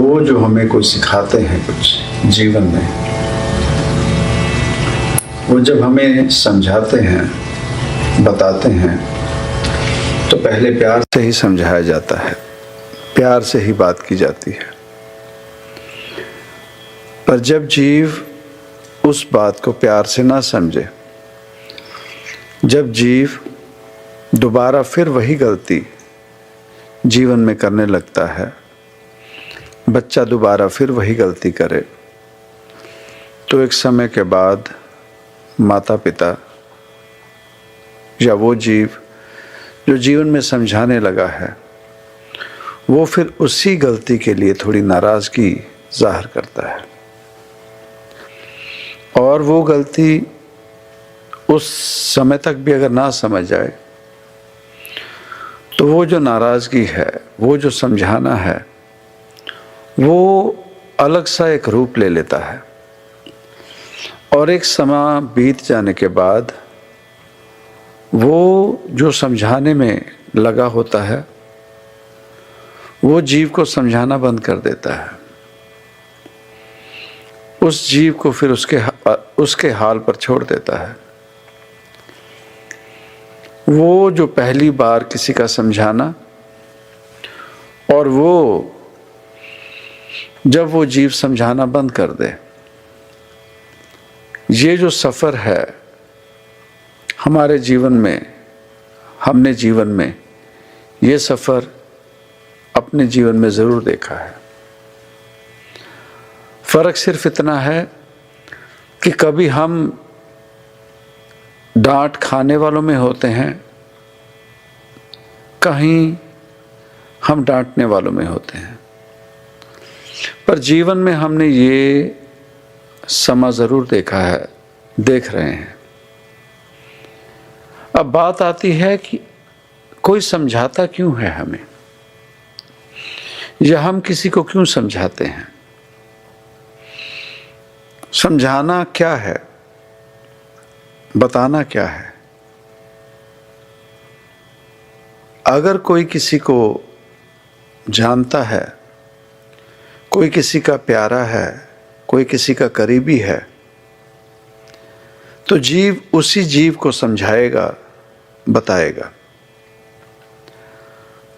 वो जो हमें कुछ सिखाते हैं कुछ जीवन में, वो जब हमें समझाते हैं, बताते हैं, तो पहले प्यार से ही समझाया जाता है, प्यार से ही बात की जाती है। पर जब जीव उस बात को प्यार से ना समझे, जब जीव दोबारा फिर वही गलती जीवन में करने लगता है, बच्चा दोबारा फिर वही गलती करे, तो एक समय के बाद माता पिता या वो जीव जो जीवन में समझाने लगा है, वो फिर उसी गलती के लिए थोड़ी नाराज़गी जाहिर करता है, और वो गलती उस समय तक भी अगर ना समझ जाए तो वो जो नाराज़गी है, वो जो समझाना है, वो अलग सा एक रूप ले लेता है। और एक समय बीत जाने के बाद वो जो समझाने में लगा होता है, वो जीव को समझाना बंद कर देता है। उस जीव को फिर उसके हाल पर छोड़ देता है। वो जो पहली बार किसी का समझाना, और वो जब वो जीव समझाना बंद कर दे, ये जो सफ़र है हमारे जीवन में, हमने जीवन में ये सफ़र अपने जीवन में ज़रूर देखा है। फ़र्क सिर्फ इतना है कि कभी हम डांट खाने वालों में होते हैं, कहीं हम डांटने वालों में होते हैं। पर जीवन में हमने ये समा ज़रूर देखा है, देख रहे हैं। अब बात आती है कि कोई समझाता क्यों है हमें, या हम किसी को क्यों समझाते हैं। समझाना क्या है, बताना क्या है। अगर कोई किसी को जानता है, कोई किसी का प्यारा है, कोई किसी का करीबी है, तो जीव उसी जीव को समझाएगा, बताएगा।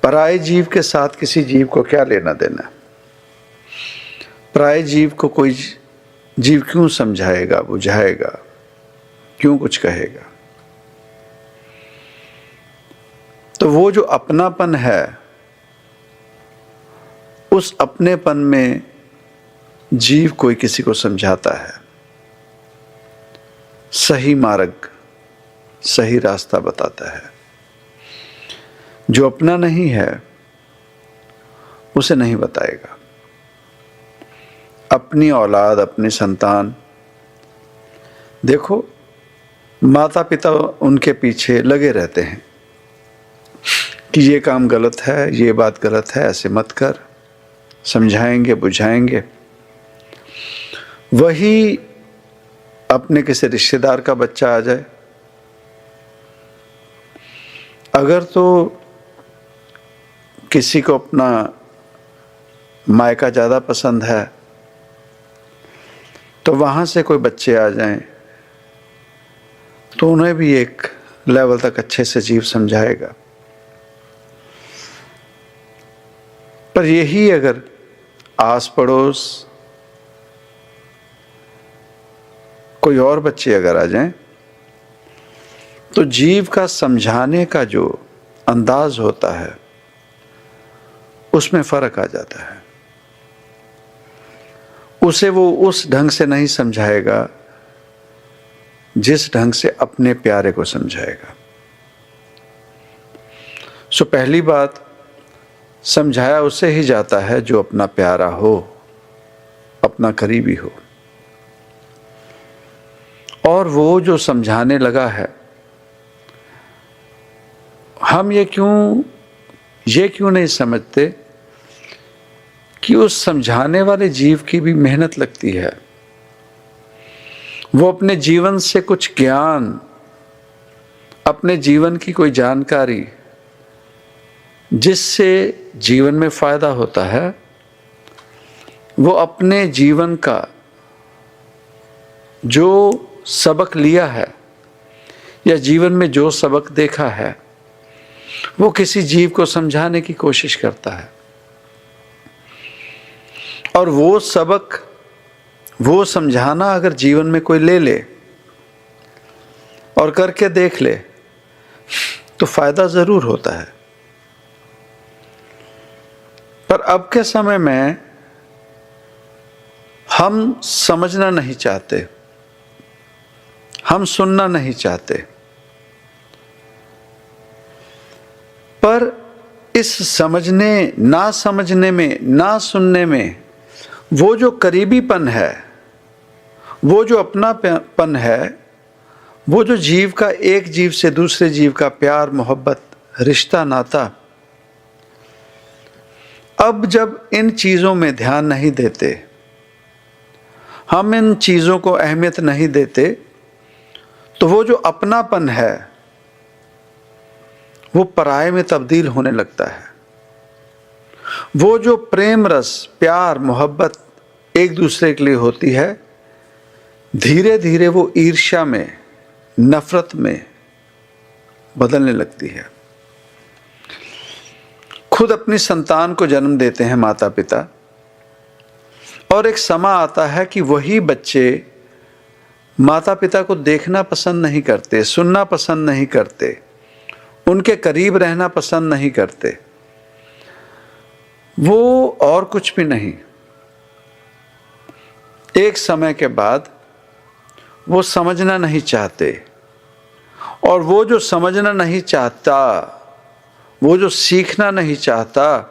पराये जीव के साथ किसी जीव को क्या लेना देना। पराये जीव को कोई जीव क्यों समझाएगा, बुझाएगा, क्यों कुछ कहेगा। तो वो जो अपनापन है, उस अपनेपन में जीव कोई किसी को समझाता है, सही मार्ग, सही रास्ता बताता है। जो अपना नहीं है उसे नहीं बताएगा। अपनी औलाद, अपनी संतान, देखो माता पिता उनके पीछे लगे रहते हैं कि ये काम गलत है, ये बात गलत है, ऐसे मत कर, समझाएंगे, बुझाएंगे। वही अपने किसी रिश्तेदार का बच्चा आ जाए, अगर तो किसी को अपना मायका ज़्यादा पसंद है, तो वहाँ से कोई बच्चे आ जाएं, तो उन्हें भी एक लेवल तक अच्छे से जीव समझाएगा। पर यही अगर आस पड़ोस कोई और बच्चे अगर आ जाएं, तो जीव का समझाने का जो अंदाज होता है, उसमें फ़र्क आ जाता है। उसे वो उस ढंग से नहीं समझाएगा जिस ढंग से अपने प्यारे को समझाएगा। सो पहली बात, समझाया उसे ही जाता है जो अपना प्यारा हो, अपना करीबी हो। और वो जो समझाने लगा है, हम ये क्यों नहीं समझते कि उस समझाने वाले जीव की भी मेहनत लगती है। वो अपने जीवन से कुछ ज्ञान, अपने जीवन की कोई जानकारी जिससे जीवन में फ़ायदा होता है, वो अपने जीवन का जो सबक लिया है या जीवन में जो सबक देखा है वो किसी जीव को समझाने की कोशिश करता है। और वो सबक, वो समझाना अगर जीवन में कोई ले ले और करके देख ले तो फायदा जरूर होता है। पर अब के समय में हम समझना नहीं चाहते, हम सुनना नहीं चाहते। पर इस समझने, ना समझने में, ना सुनने में वो जो करीबीपन है, वो जो अपनापन है, वो जो जीव का एक जीव से दूसरे जीव का प्यार, मोहब्बत, रिश्ता, नाता, अब जब इन चीज़ों में ध्यान नहीं देते, हम इन चीज़ों को अहमियत नहीं देते, तो वो जो अपनापन है वो पराये में तब्दील होने लगता है। वो जो प्रेम रस, प्यार, मोहब्बत एक दूसरे के लिए होती है, धीरे धीरे वो ईर्ष्या में, नफरत में बदलने लगती है। खुद अपनी संतान को जन्म देते हैं माता पिता, और एक समय आता है कि वही बच्चे माता पिता को देखना पसंद नहीं करते, सुनना पसंद नहीं करते, उनके करीब रहना पसंद नहीं करते, वो और कुछ भी नहीं। एक समय के बाद वो समझना नहीं चाहते, और वो जो समझना नहीं चाहता, वो जो सीखना नहीं चाहता,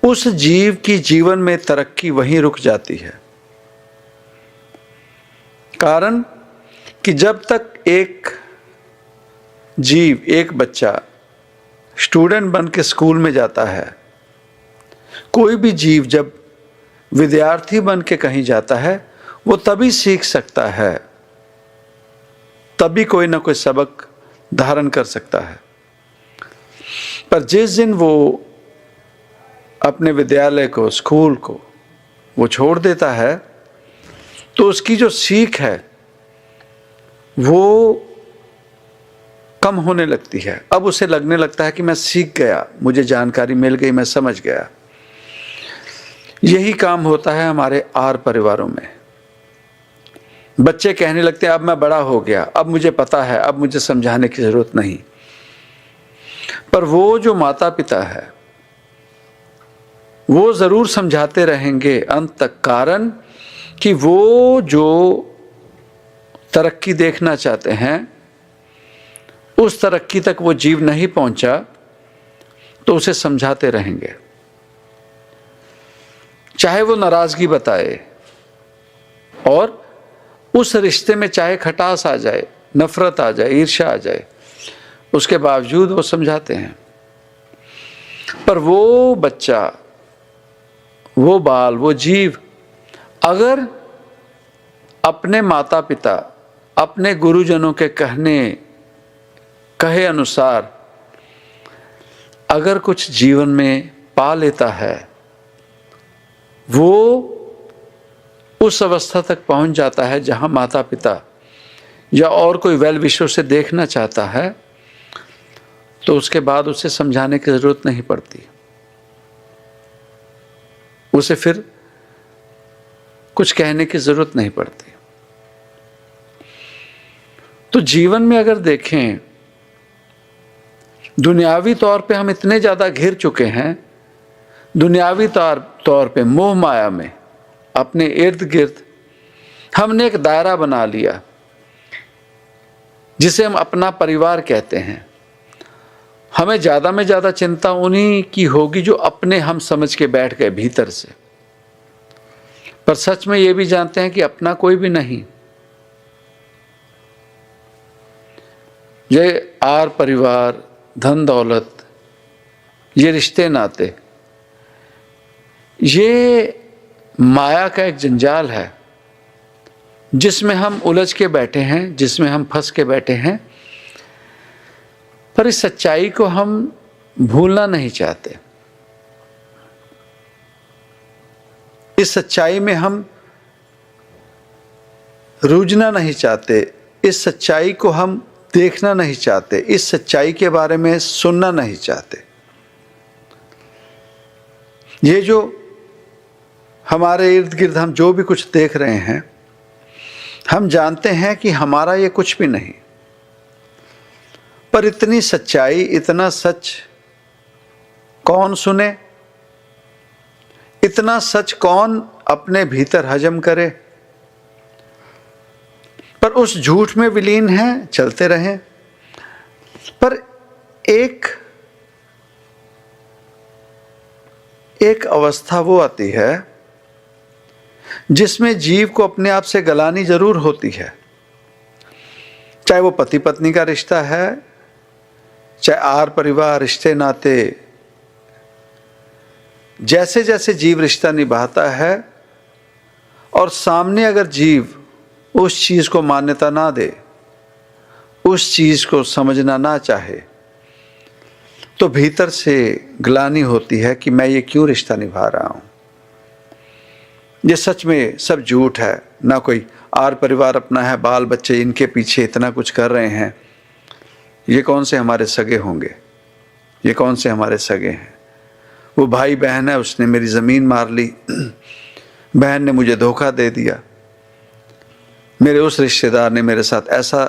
उस जीव की जीवन में तरक्की वहीं रुक जाती है। कारण कि जब तक एक जीव, एक बच्चा स्टूडेंट बन के स्कूल में जाता है, कोई भी जीव जब विद्यार्थी बन के कहीं जाता है, वो तभी सीख सकता है, तभी कोई ना कोई सबक धारण कर सकता है। पर जिस दिन वो अपने विद्यालय को, स्कूल को वो छोड़ देता है, तो उसकी जो सीख है वो कम होने लगती है। अब उसे लगने लगता है कि मैं सीख गया, मुझे जानकारी मिल गई, मैं समझ गया। यही काम होता है हमारे आर परिवारों में। बच्चे कहने लगते हैं अब मैं बड़ा हो गया, अब मुझे पता है, अब मुझे समझाने की जरूरत नहीं। पर वो जो माता पिता है वो जरूर समझाते रहेंगे अंत तक। कारण कि वो जो तरक्की देखना चाहते हैं उस तरक्की तक वो जीव नहीं पहुंचा, तो उसे समझाते रहेंगे, चाहे वो नाराजगी बताए, और उस रिश्ते में चाहे खटास आ जाए, नफरत आ जाए, ईर्ष्या आ जाए, उसके बावजूद वो समझाते हैं। पर वो बच्चा, वो बाल, वो जीव अगर अपने माता पिता, अपने गुरुजनों के कहे अनुसार अगर कुछ जीवन में पा लेता है, वो उस अवस्था तक पहुंच जाता है जहां माता पिता या और कोई वेल विशर से देखना चाहता है, तो उसके बाद उसे समझाने की जरूरत नहीं पड़ती। उसे फिर कुछ कहने की जरूरत नहीं पड़ती। तो जीवन में अगर देखें, दुनियावी तौर पे हम इतने ज्यादा घिर चुके हैं, दुनियावी तौर पे मोह माया में अपने इर्द गिर्द हमने एक दायरा बना लिया जिसे हम अपना परिवार कहते हैं। हमें ज्यादा में ज्यादा चिंता उन्हीं की होगी जो अपने हम समझ के बैठ गए भीतर से, पर सच में ये भी जानते हैं कि अपना कोई भी नहीं। ये आर परिवार, धन दौलत, ये रिश्ते नाते, ये माया का एक जंजाल है जिसमें हम उलझ के बैठे हैं, जिसमें हम फंस के बैठे हैं। पर इस सच्चाई को हम भूलना नहीं चाहते। इस सच्चाई में हम रूझना नहीं चाहते, इस सच्चाई को हम देखना नहीं चाहते, इस सच्चाई के बारे में सुनना नहीं चाहते। ये जो हमारे इर्द गिर्द हम जो भी कुछ देख रहे हैं, हम जानते हैं कि हमारा ये कुछ भी नहीं, पर इतनी सच्चाई, इतना सच कौन सुने, इतना सच कौन अपने भीतर हजम करे। पर उस झूठ में विलीन हैं, चलते रहें। पर एक अवस्था वो आती है जिसमें जीव को अपने आप से गलानी जरूर होती है, चाहे वो पति पत्नी का रिश्ता है, चाहे आर परिवार, रिश्ते नाते। जैसे जैसे जीव रिश्ता निभाता है और सामने अगर जीव उस चीज को मान्यता ना दे, उस चीज को समझना ना चाहे, तो भीतर से ग्लानि होती है कि मैं ये क्यों रिश्ता निभा रहा हूं। ये सच में सब झूठ है, ना कोई आर परिवार अपना है, बाल बच्चे इनके पीछे इतना कुछ कर रहे हैं। ये कौन से हमारे सगे होंगे, ये कौन से हमारे सगे हैं। वो भाई बहन है, उसने मेरी ज़मीन मार ली, बहन ने मुझे धोखा दे दिया, मेरे उस रिश्तेदार ने मेरे साथ ऐसा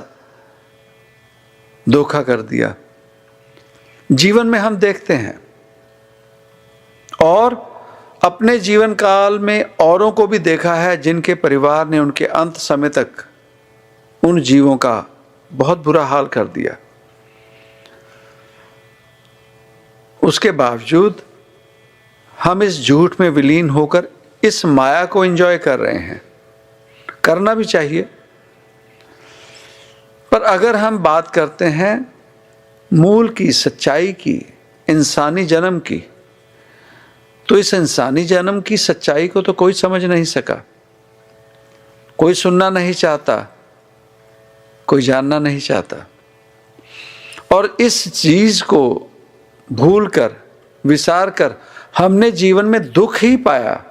धोखा कर दिया। जीवन में हम देखते हैं और अपने जीवन काल में औरों को भी देखा है जिनके परिवार ने उनके अंत समय तक उन जीवों का बहुत बुरा हाल कर दिया। उसके बावजूद हम इस झूठ में विलीन होकर इस माया को एंजॉय कर रहे हैं। करना भी चाहिए, पर अगर हम बात करते हैं मूल की, सच्चाई की, इंसानी जन्म की, तो इस इंसानी जन्म की सच्चाई को तो कोई समझ नहीं सका, कोई सुनना नहीं चाहता, कोई जानना नहीं चाहता। और इस चीज को भूलकर, विसार कर हमने जीवन में दुख ही पाया।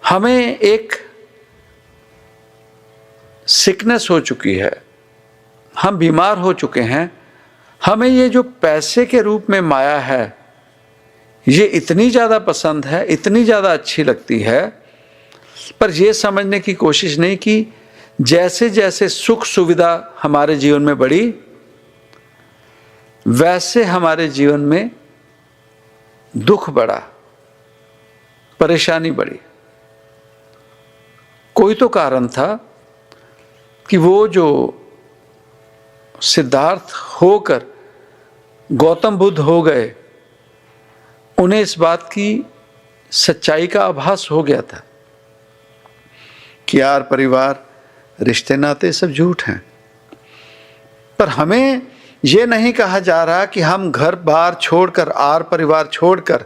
हमें एक सिकनेस हो चुकी है, हम बीमार हो चुके हैं। हमें ये जो पैसे के रूप में माया है, ये इतनी ज़्यादा पसंद है, इतनी ज़्यादा अच्छी लगती है, पर ये समझने की कोशिश नहीं की जैसे जैसे सुख सुविधा हमारे जीवन में बढ़ी, वैसे हमारे जीवन में दुख बढ़ा, परेशानी बढ़ी। कोई तो कारण था कि वो जो सिद्धार्थ होकर गौतम बुद्ध हो गए, उन्हें इस बात की सच्चाई का आभास हो गया था कि यार परिवार, रिश्ते नाते सब झूठ हैं। पर हमें ये नहीं कहा जा रहा कि हम घर बार छोड़कर, आर परिवार छोड़कर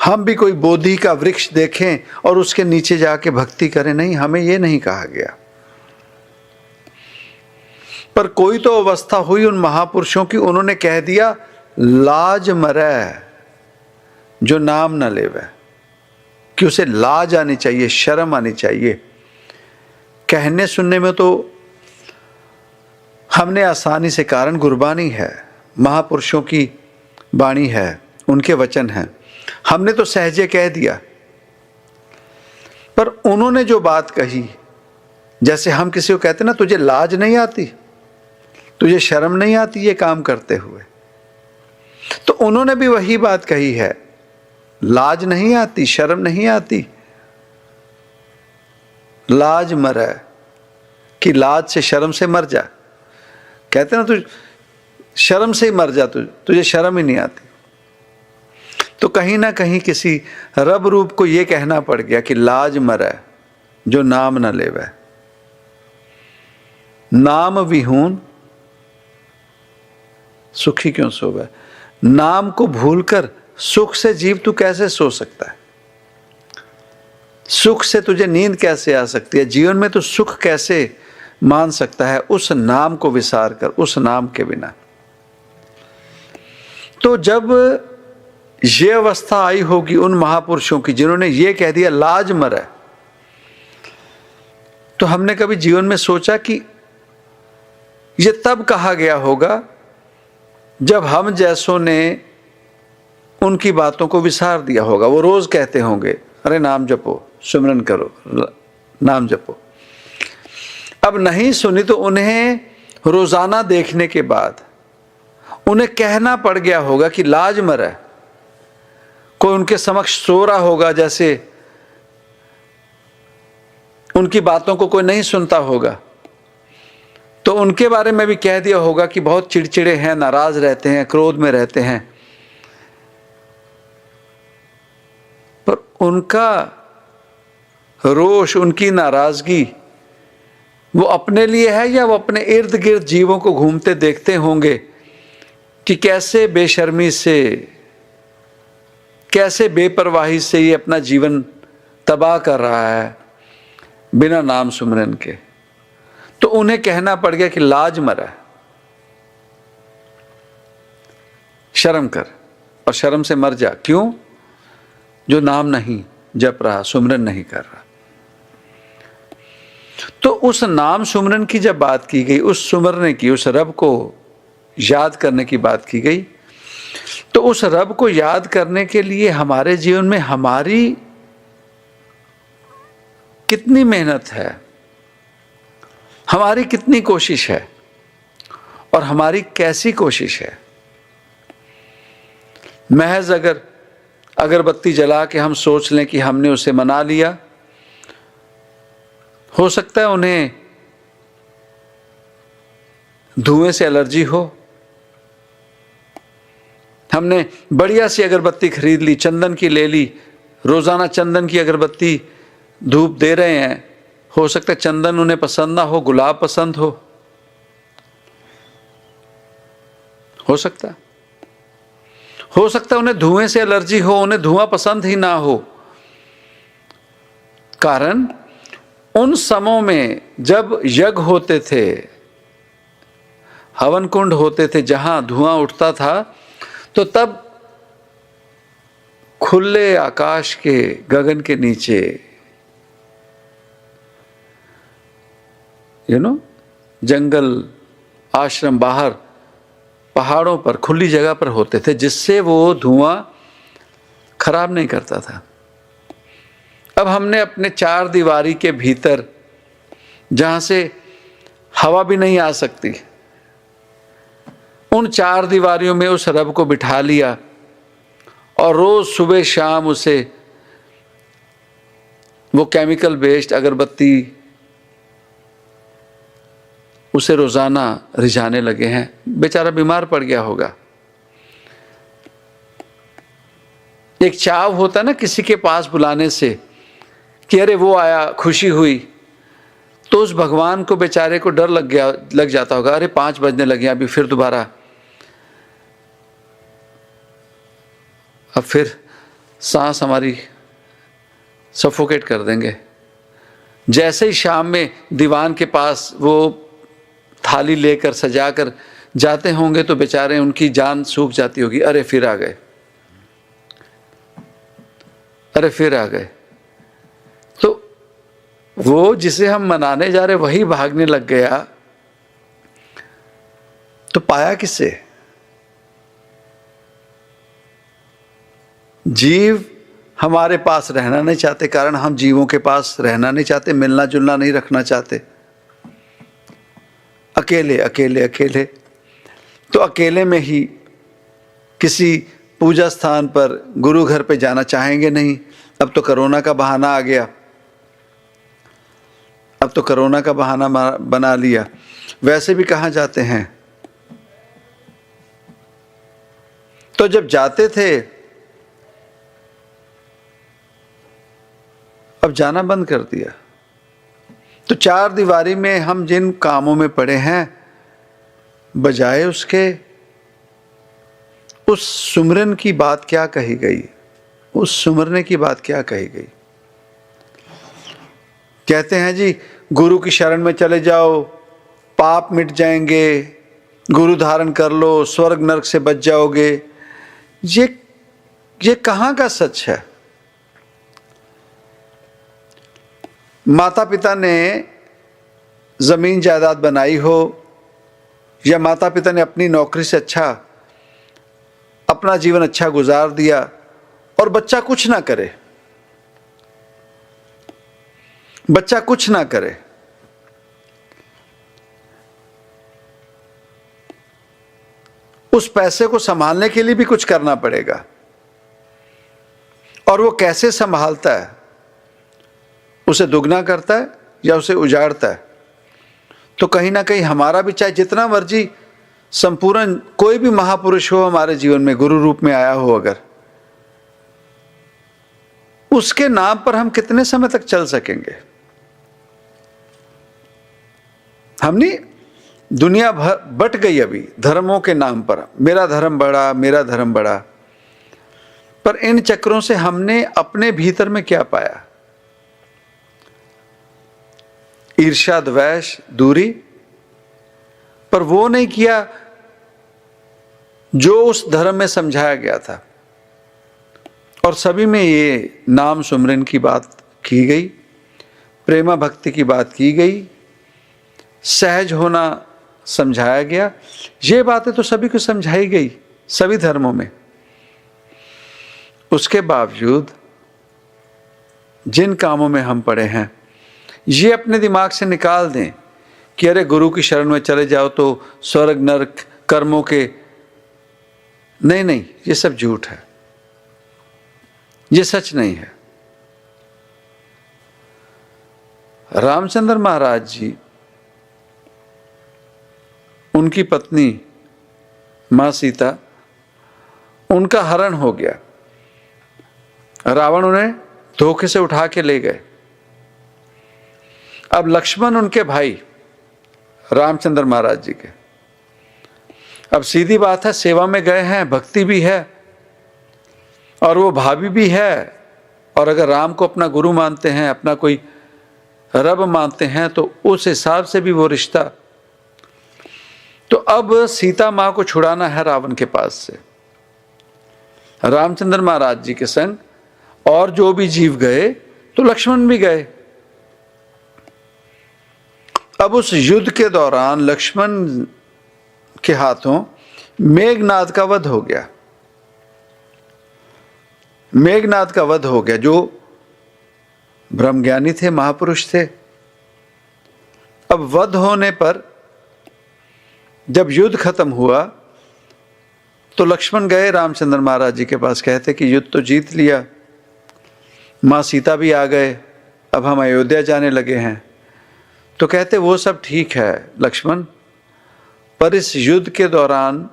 हम भी कोई बोधि का वृक्ष देखें और उसके नीचे जाके भक्ति करें। नहीं, हमें ये नहीं कहा गया। पर कोई तो अवस्था हुई उन महापुरुषों की, उन्होंने कह दिया लाज मरै जो नाम न लेवे, कि उसे लाज आनी चाहिए, शर्म आनी चाहिए। कहने सुनने में तो हमने आसानी से, कारण गुरबानी है, महापुरुषों की वाणी है, उनके वचन हैं, हमने तो सहजे कह दिया। पर उन्होंने जो बात कही, जैसे हम किसी को कहते ना तुझे लाज नहीं आती, तुझे शर्म नहीं आती ये काम करते हुए, तो उन्होंने भी वही बात कही है, लाज नहीं आती, शर्म नहीं आती, लाज मरै, कि लाज से, शर्म से मर जा। कहते ना तू शर्म से ही मर जा, तुझे शर्म ही नहीं आती। तो कहीं ना कहीं किसी रब रूप को यह कहना पड़ गया कि लाज मरै जो नाम न लेवे। नाम विहून सुखी क्यों सोवे। नाम को भूलकर सुख से जीव तू कैसे सो सकता है? सुख से तुझे नींद कैसे आ सकती है? जीवन में तू सुख कैसे मान सकता है उस नाम को विसार कर, उस नाम के बिना? तो जब ये अवस्था आई होगी उन महापुरुषों की जिन्होंने ये कह दिया लाज मरै। तो हमने कभी जीवन में सोचा कि ये तब कहा गया होगा जब हम जैसों ने उनकी बातों को विसार दिया होगा। वो रोज कहते होंगे अरे नाम जपो, सुमिरन करो, नाम जपो। अब नहीं सुनी तो उन्हें रोजाना देखने के बाद उन्हें कहना पड़ गया होगा कि लाज मरै। कोई उनके समक्ष सो रहा होगा, जैसे उनकी बातों को कोई नहीं सुनता होगा, तो उनके बारे में भी कह दिया होगा कि बहुत चिड़चिड़े हैं, नाराज रहते हैं, क्रोध में रहते हैं। पर उनका रोष, उनकी नाराजगी वो अपने लिए है या वो अपने इर्द गिर्द जीवों को घूमते देखते होंगे कि कैसे बेशर्मी से, कैसे बेपरवाही से ये अपना जीवन तबाह कर रहा है बिना नाम सुमिरन के। तो उन्हें कहना पड़ गया कि लाज मरै, शर्म कर और शर्म से मर जा। क्यों? जो नाम नहीं जप रहा, सुमिरन नहीं कर रहा। तो उस नाम सुमिरन की जब बात की गई, उस सुमिरने की, उस रब को याद करने की बात की गई, तो उस रब को याद करने के लिए हमारे जीवन में हमारी कितनी मेहनत है, हमारी कितनी कोशिश है और हमारी कैसी कोशिश है। महज अगर अगरबत्ती जला के हम सोच लें कि हमने उसे मना लिया, हो सकता है उन्हें धुएं से एलर्जी हो। हमने बढ़िया सी अगरबत्ती खरीद ली, चंदन की ले ली, रोजाना चंदन की अगरबत्ती धूप दे रहे हैं, हो सकता है चंदन उन्हें पसंद ना हो, गुलाब पसंद हो सकता है उन्हें धुएं से एलर्जी हो, उन्हें धुआं पसंद ही ना हो। कारण उन समयों में जब यज्ञ होते थे, हवन कुंड होते थे, जहां धुआं उठता था, तो तब खुले आकाश के, गगन के नीचे, जंगल, आश्रम, बाहर पहाड़ों पर, खुली जगह पर होते थे, जिससे वो धुआं खराब नहीं करता था। अब हमने अपने चार दीवारी के भीतर, जहां से हवा भी नहीं आ सकती, उन चार दीवारियों में उस रब को बिठा लिया और रोज सुबह शाम उसे वो केमिकल बेस्ड अगरबत्ती उसे रोजाना रिझाने लगे हैं। बेचारा बीमार पड़ गया होगा। एक चाव होता ना किसी के पास बुलाने से कि अरे वो आया, खुशी हुई, तो उस भगवान को बेचारे को डर लग जाता होगा, अरे 5 बजने लगे, अभी फिर दोबारा, अब फिर सांस हमारी सफोकेट कर देंगे। जैसे ही शाम में दीवान के पास वो थाली लेकर सजाकर जाते होंगे, तो बेचारे उनकी जान सूख जाती होगी, अरे फिर आ गए, अरे फिर आ गए। तो वो जिसे हम मनाने जा रहे वही भागने लग गया, तो पाया किसे? जीव हमारे पास रहना नहीं चाहते, कारण हम जीवों के पास रहना नहीं चाहते, मिलना जुलना नहीं रखना चाहते, अकेले अकेले अकेले। तो अकेले में ही किसी पूजा स्थान पर, गुरु घर पे जाना चाहेंगे नहीं। अब तो कोरोना का बहाना आ गया, अब तो कोरोना का बहाना बना लिया। वैसे भी कहाँ जाते हैं? तो जब जाते थे, अब जाना बंद कर दिया। तो चार दीवारी में हम जिन कामों में पड़े हैं, बजाय उसके उस सुमिरन की बात क्या कही गई, उस सुमिरने की बात क्या कही गई। कहते हैं जी गुरु की शरण में चले जाओ, पाप मिट जाएंगे, गुरु धारण कर लो, स्वर्ग नरक से बच जाओगे। ये ये कहाँ का सच है? माता पिता ने जमीन जायदाद बनाई हो, या माता पिता ने अपनी नौकरी से अपना जीवन अच्छा गुजार दिया और बच्चा कुछ ना करे, बच्चा कुछ ना करे, उस पैसे को संभालने के लिए भी कुछ करना पड़ेगा। और वो कैसे संभालता है? उसे दुगना करता है या उसे उजाड़ता है? तो कहीं ना कहीं हमारा भी, चाहे जितना मर्जी संपूर्ण कोई भी महापुरुष हो हमारे जीवन में, गुरु रूप में आया हो, अगर उसके नाम पर हम कितने समय तक चल सकेंगे? हमने दुनिया भर बट गई अभी धर्मों के नाम पर, मेरा धर्म बड़ा, मेरा धर्म बड़ा, पर इन चक्रों से हमने अपने भीतर में क्या पाया? ईर्ष्या, द्वेष, दूरी, पर वो नहीं किया जो उस धर्म में समझाया गया था। और सभी में ये नाम सुमरन की बात की गई, प्रेमा भक्ति की बात की गई, सहज होना समझाया गया। ये बातें तो सभी को समझाई गई, सभी धर्मों में। उसके बावजूद जिन कामों में हम पड़े हैं, ये अपने दिमाग से निकाल दें कि अरे गुरु की शरण में चले जाओ तो स्वर्ग नरक कर्मों के, नहीं नहीं, ये सब झूठ है, ये सच नहीं है। रामचंद्र महाराज जी, उनकी पत्नी मां सीता, उनका हरण हो गया, रावण उन्हें धोखे से उठा के ले गए। अब लक्ष्मण उनके भाई रामचंद्र महाराज जी के, अब सीधी बात है, सेवा में गए हैं, भक्ति भी है और वो भाभी भी है, और अगर राम को अपना गुरु मानते हैं, अपना कोई रब मानते हैं, तो उस हिसाब से भी वो रिश्ता। तो अब सीता मां को छुड़ाना है रावण के पास से। रामचंद्र महाराज जी के संग और जो भी जीव गए, तो लक्ष्मण भी गए। अब उस युद्ध के दौरान लक्ष्मण के हाथों मेघनाद का वध हो गया। मेघनाद का वध हो गया, जो ब्रह्मज्ञानी थे, महापुरुष थे। अब वध होने पर जब युद्ध खत्म हुआ तो लक्ष्मण गए रामचंद्र महाराज जी के पास, कहते कि युद्ध तो जीत लिया, मां सीता भी आ गए, अब हम अयोध्या जाने लगे हैं। तो कहते वो सब ठीक है लक्ष्मण, पर इस युद्ध के दौरान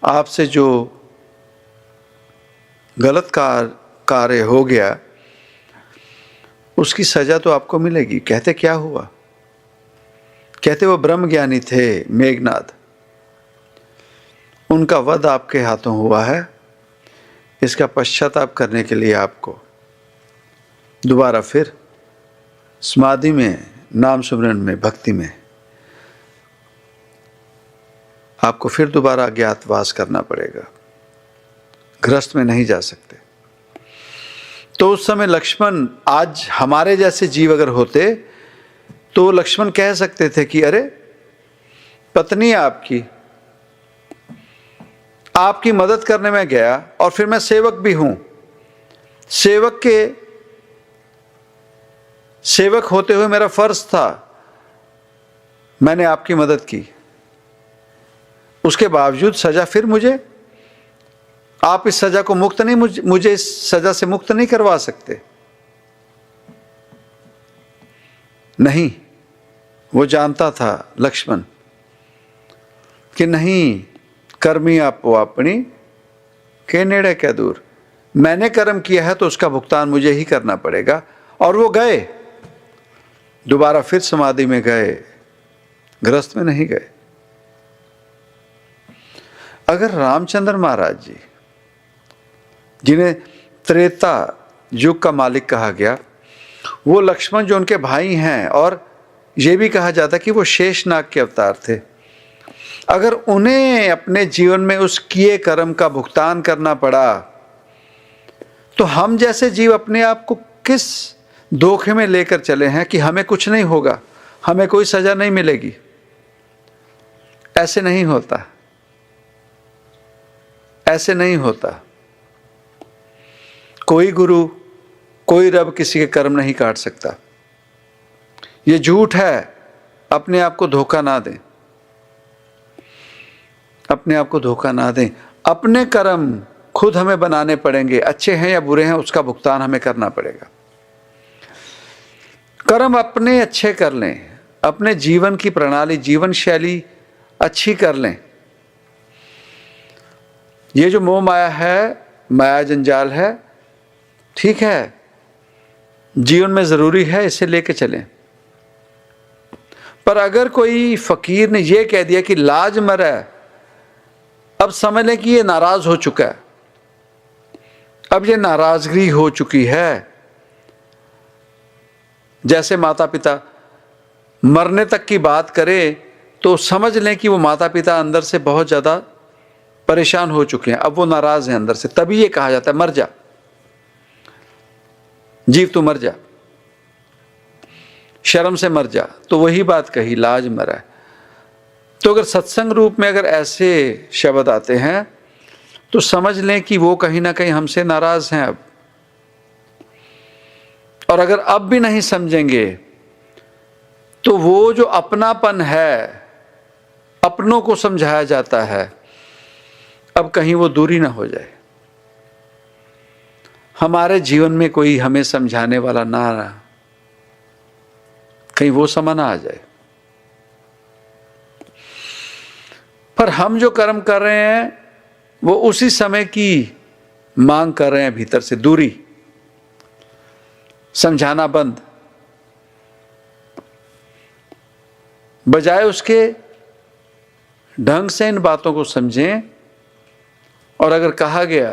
आपसे जो गलत कार्य हो गया, उसकी सजा तो आपको मिलेगी। कहते क्या हुआ? कहते वो ब्रह्मज्ञानी थे मेघनाद, उनका वध आपके हाथों हुआ है, इसका पश्चाताप करने के लिए आपको दोबारा फिर समाधि में, नाम सुमरन में, भक्ति में आपको फिर दोबारा अज्ञातवास करना पड़ेगा, गृहस्थ में नहीं जा सकते। तो उस समय लक्ष्मण, आज हमारे जैसे जीव अगर होते तो लक्ष्मण कह सकते थे कि अरे पत्नी आपकी मदद करने में गया और फिर मैं सेवक भी हूं, सेवक होते हुए मेरा फर्ज था, मैंने आपकी मदद की, उसके बावजूद सजा फिर मुझे, आप इस सजा को मुक्त नहीं, मुझे इस सजा से मुक्त नहीं करवा सकते। नहीं, वो जानता था लक्ष्मण कि नहीं, कर्मी आपो अपनी के नेड़े क्या दूर, मैंने कर्म किया है तो उसका भुगतान मुझे ही करना पड़ेगा। और वो गए, दोबारा फिर समाधि में गए, गृहस्थ में नहीं गए। अगर रामचंद्र महाराज जी, जिन्हें त्रेता युग का मालिक कहा गया, वो लक्ष्मण जो उनके भाई हैं, और ये भी कहा जाता कि वो शेषनाग के अवतार थे, अगर उन्हें अपने जीवन में उस किए कर्म का भुगतान करना पड़ा तो हम जैसे जीव अपने आप को किस धोखे में लेकर चले हैं कि हमें कुछ नहीं होगा, हमें कोई सजा नहीं मिलेगी। ऐसे नहीं होता, ऐसे नहीं होता। कोई गुरु, कोई रब किसी के कर्म नहीं काट सकता। ये झूठ है। अपने आप को धोखा ना दें, अपने आप को धोखा ना दें। अपने कर्म खुद हमें बनाने पड़ेंगे, अच्छे हैं या बुरे हैं उसका भुगतान हमें करना पड़ेगा। कर्म अपने अच्छे कर लें, अपने जीवन की प्रणाली, जीवन शैली अच्छी कर लें। ये जो मोह माया है, माया जंजाल है, ठीक है, जीवन में जरूरी है, इसे लेके चलें। पर अगर कोई फकीर ने यह कह दिया कि लाज मरे, अब समझ लें कि ये नाराज हो चुका है, अब ये नाराजगी हो चुकी है। जैसे माता पिता मरने तक की बात करे तो समझ लें कि वो माता पिता अंदर से बहुत ज्यादा परेशान हो चुके हैं, अब वो नाराज हैं अंदर से। तभी ये कहा जाता है मर जा जीव, तू मर जा, शर्म से मर जा। तो वही बात कही, लाज मरा है। तो अगर सत्संग रूप में अगर ऐसे शब्द आते हैं तो समझ लें कि वो कहीं ना कहीं हमसे नाराज हैं अब। और अगर अब भी नहीं समझेंगे तो वो जो अपनापन है, अपनों को समझाया जाता है, अब कहीं वो दूरी ना हो जाए। हमारे जीवन में कोई हमें समझाने वाला ना रहा, कहीं वो समय ना आ जाए। पर हम जो कर्म कर रहे हैं वो उसी समय की मांग कर रहे हैं, भीतर से दूरी, समझाना बंद। बजाय उसके ढंग से इन बातों को समझें। और अगर कहा गया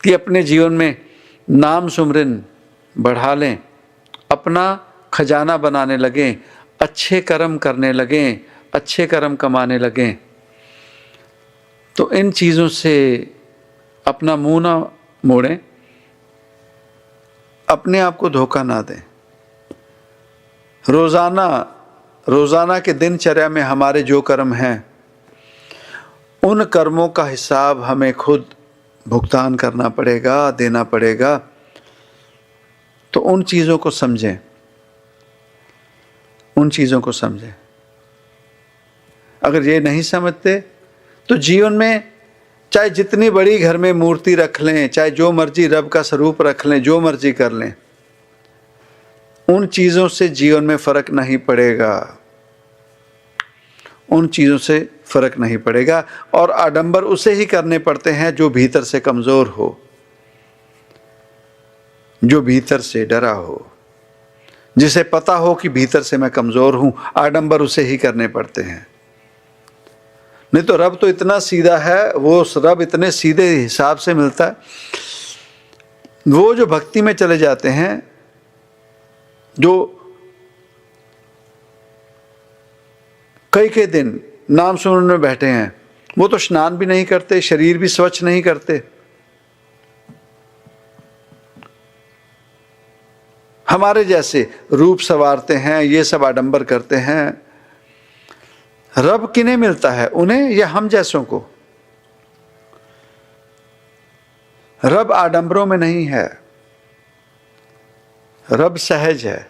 कि अपने जीवन में नाम सुमरन बढ़ा लें, अपना खजाना बनाने लगें, अच्छे कर्म करने लगें, अच्छे कर्म कमाने लगें, तो इन चीज़ों से अपना मुंह ना मोड़ें, अपने आप को धोखा ना दें। रोज़ाना के दिनचर्या में हमारे जो कर्म हैं, उन कर्मों का हिसाब हमें खुद भुगतान करना पड़ेगा, देना पड़ेगा। तो उन चीज़ों को समझें, उन चीज़ों को समझें। अगर ये नहीं समझते तो जीवन में चाहे जितनी बड़ी घर में मूर्ति रख लें, चाहे जो मर्जी रब का स्वरूप रख लें, जो मर्जी कर लें, उन चीज़ों से जीवन में फर्क नहीं पड़ेगा, उन चीज़ों से फर्क नहीं पड़ेगा। और आडंबर उसे ही करने पड़ते हैं जो भीतर से कमज़ोर हो, जो भीतर से डरा हो, जिसे पता हो कि भीतर से मैं कमज़ोर हूँ। आडंबर उसे ही करने पड़ते हैं। नहीं तो रब तो इतना सीधा है, वो रब इतने सीधे हिसाब से मिलता है। वो जो भक्ति में चले जाते हैं, जो कई दिन नाम सुनने में बैठे हैं, वो तो स्नान भी नहीं करते, शरीर भी स्वच्छ नहीं करते। हमारे जैसे रूप संवारते हैं, ये सब आडंबर करते हैं। रब किन्हें मिलता है, उन्हें या हम जैसों को? रब आडंबरों में नहीं है, रब सहज है।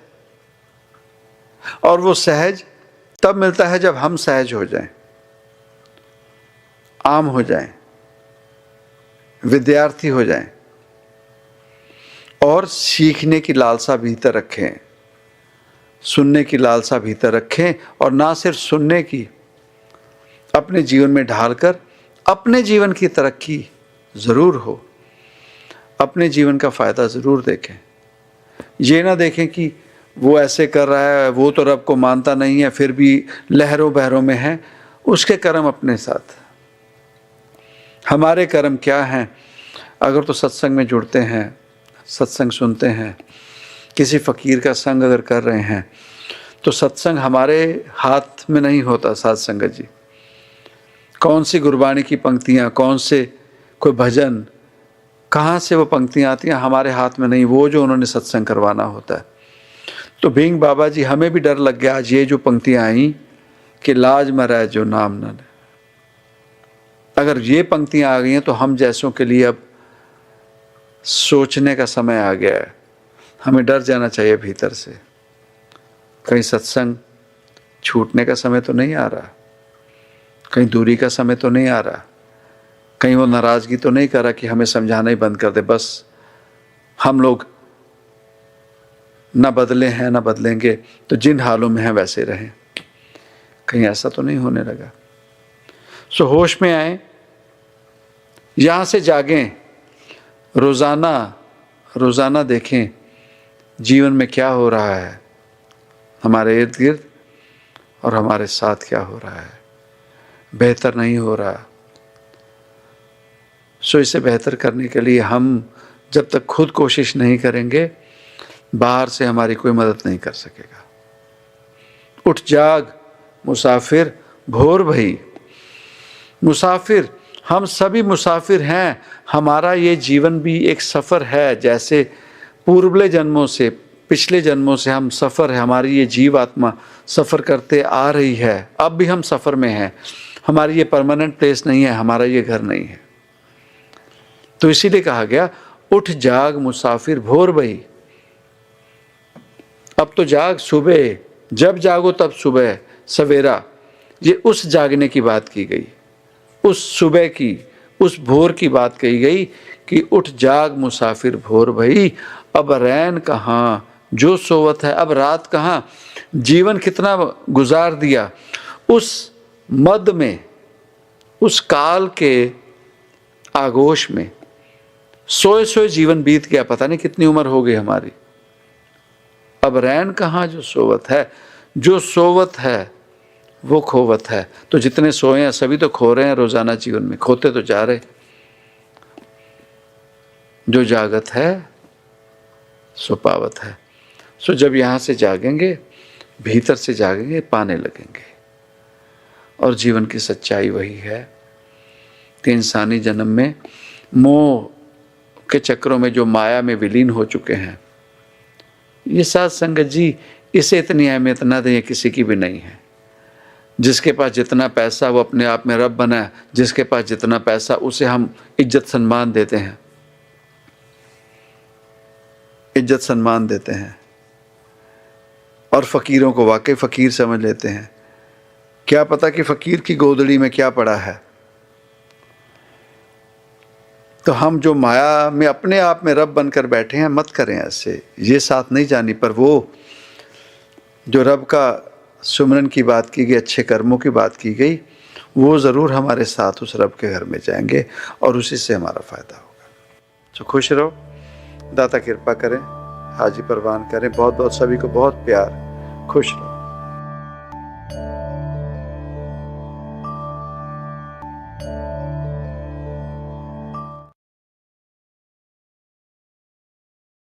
और वो सहज तब मिलता है जब हम सहज हो जाएं, आम हो जाएं, विद्यार्थी हो जाएं और सीखने की लालसा भीतर रखें, सुनने की लालसा भीतर रखें। और ना सिर्फ सुनने की, अपने जीवन में ढालकर अपने जीवन की तरक्की ज़रूर हो, अपने जीवन का फ़ायदा ज़रूर देखें। ये ना देखें कि वो ऐसे कर रहा है, वो तो रब को मानता नहीं है, फिर भी लहरों बहरों में है। उसके कर्म अपने साथ, हमारे कर्म क्या हैं? अगर तो सत्संग में जुड़ते हैं, सत्संग सुनते हैं, किसी फ़कीर का संग अगर कर रहे हैं, तो सत्संग हमारे हाथ में नहीं होता। साध संगत जी, कौन सी गुरबाणी की पंक्तियाँ, कौन से कोई भजन कहाँ से वो पंक्तियाँ आती हैं, हमारे हाथ में नहीं, वो जो उन्होंने सत्संग करवाना होता है। तो भींग बाबा जी, हमें भी डर लग गया आज ये जो पंक्तियाँ आई कि लाज मरै जो नाम न ले। अगर ये पंक्तियाँ आ गई हैं तो हम जैसों के लिए अब सोचने का समय आ गया है। हमें डर जाना चाहिए भीतर से, कहीं सत्संग छूटने का समय तो नहीं आ रहा, कहीं दूरी का समय तो नहीं आ रहा, कहीं वो नाराज़गी तो नहीं कर रहा कि हमें समझाना ही बंद कर दे, बस हम लोग ना बदले हैं ना बदलेंगे तो जिन हालों में हैं वैसे रहें। कहीं ऐसा तो नहीं होने लगा। सो होश में आए, यहाँ से जागें, रोज़ाना देखें जीवन में क्या हो रहा है, हमारे इर्द गिर्द और हमारे साथ क्या हो रहा है। बेहतर नहीं हो रहा। सो इसे बेहतर करने के लिए हम जब तक खुद कोशिश नहीं करेंगे, बाहर से हमारी कोई मदद नहीं कर सकेगा। उठ जाग मुसाफिर भोर भई। मुसाफिर, हम सभी मुसाफिर हैं। हमारा ये जीवन भी एक सफ़र है। जैसे पूर्वले जन्मों से, पिछले जन्मों से हम सफ़र है, हमारी ये जीव आत्मा सफ़र करते आ रही है। अब भी हम सफ़र में हैं। हमारी ये परमानेंट प्लेस नहीं है, हमारा ये घर नहीं है। तो इसीलिए कहा गया उठ जाग मुसाफिर भोर भई। अब तो जाग, सुबह, जब जागो तब सुबह सवेरा। ये उस जागने की बात की गई, उस सुबह की, उस भोर की बात कही गई कि उठ जाग मुसाफिर भोर भई। अब रैन कहाँ जो सोवत है, अब रात कहाँ। जीवन कितना गुजार दिया उस मद में, उस काल के आगोश में। सोए सोए जीवन बीत गया, पता नहीं कितनी उम्र हो गई हमारी। अब रैन कहाँ जो सोवत है। जो सोवत है वो खोवत है। तो जितने सोए हैं सभी तो खो रहे हैं रोजाना जीवन में, खोते तो जा रहे। जो जागत है सो पावत है। सो जब यहाँ से जागेंगे, भीतर से जागेंगे, पाने लगेंगे। और जीवन की सच्चाई वही है कि इंसानी जन्म में मोह के चक्रों में जो माया में विलीन हो चुके हैं, ये साथ संगत जी, इसे इतनी अहमियत ना दें, किसी की भी नहीं है। जिसके पास जितना पैसा वो अपने आप में रब बना है। जिसके पास जितना पैसा उसे हम इज्जत सम्मान देते हैं, इज्जत सम्मान देते हैं। और फ़कीरों को वाकई फ़कीर समझ लेते हैं। क्या पता कि फ़कीर की गोदड़ी में क्या पड़ा है। तो हम जो माया में अपने आप में रब बनकर बैठे हैं, मत करें ऐसे। ये साथ नहीं जानी, पर वो जो रब का सुमरन की बात की गई, अच्छे कर्मों की बात की गई, वो ज़रूर हमारे साथ उस रब के घर में जाएंगे और उसी से हमारा फ़ायदा होगा। तो खुश रहो, दाता कृपा करें, हाजी परवान करें। बहुत बहुत सभी को बहुत प्यार, खुश रहो।